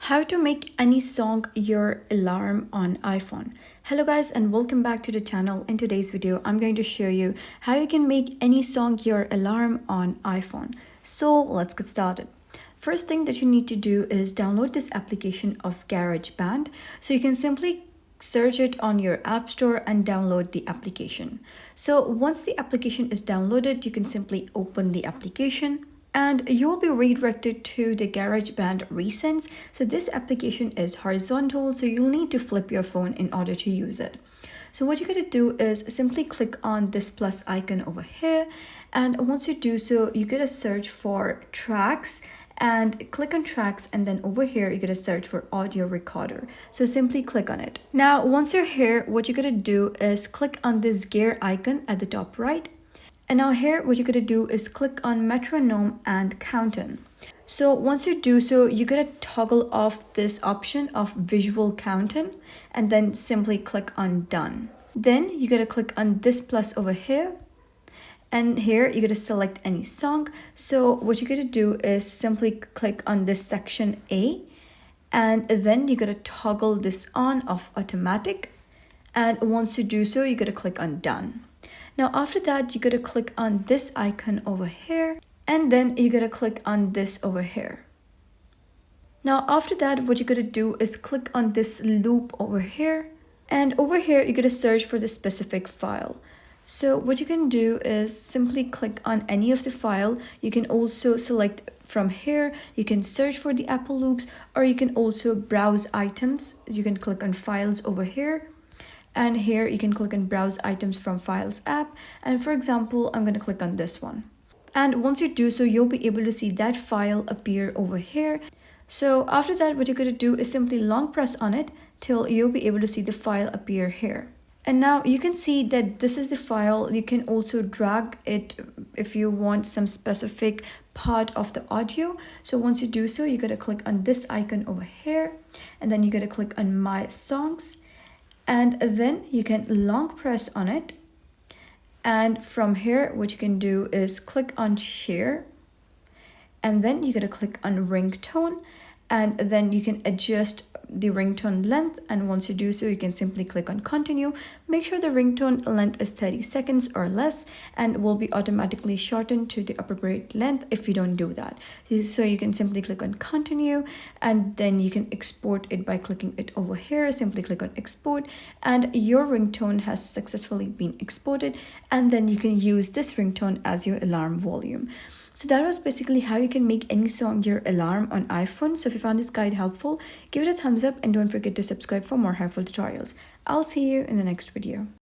How to make any song your alarm on iPhone. Hello guys and welcome back to the channel. In today's video I'm going to show you how you can make any song your alarm on iPhone. So let's get started. First thing that you need to do is download this application of GarageBand. So you can simply search it on your app store and download the application. So once the application is downloaded, you can simply open the application and you will be redirected to the GarageBand recents. So this application is horizontal, so you'll need to flip your phone in order to use it. So what you're going to do is simply click on this plus icon over here, and once you do so, you're going to search for tracks and click on tracks, and then over here you're going to search for audio recorder. So simply click on it. Now once you're here, what you're going to do is click on this gear icon at the top right. And now here, what you're going to do is click on metronome and count-in. So once you do so, you're going to toggle off this option of visual count-in and then simply click on done. Then you're going to click on this plus over here. And here you're going to select any song. So what you're going to do is simply click on this section A. And then you're going to toggle this on of automatic. And once you do so, you're going to click on done. Now after that, you're going to click on this icon over here, and then you're going to click on this over here. Now after that, what you're going to do is click on this loop over here, and over here you're going to search for the specific file. So what you can do is simply click on any of the file. You can also select from here, you can search for the Apple loops, or you can also browse items. You can click on files over here. And here you can click on browse items from files app. And for example, I'm going to click on this one. And once you do so, you'll be able to see that file appear over here. So after that, what you're going to do is simply long press on it till you'll be able to see the file appear here. And now you can see that this is the file. You can also drag it if you want some specific part of the audio. So once you do so, you're going to click on this icon over here. And then you're going to click on my songs. And then you can long press on it. And from here, what you can do is click on share. And then you're going to click on ringtone. And then you can adjust the ringtone length. And once you do so, you can simply click on continue. Make sure the ringtone length is 30 seconds or less and will be automatically shortened to the appropriate length if you don't do that. So you can simply click on continue, and then you can export it by clicking it over here. Simply click on export, and your ringtone has successfully been exported. And then you can use this ringtone as your alarm volume. So that was basically how you can make any song your alarm on iPhone. So if you found this guide helpful, give it a thumbs up and don't forget to subscribe for more helpful tutorials. I'll see you in the next video.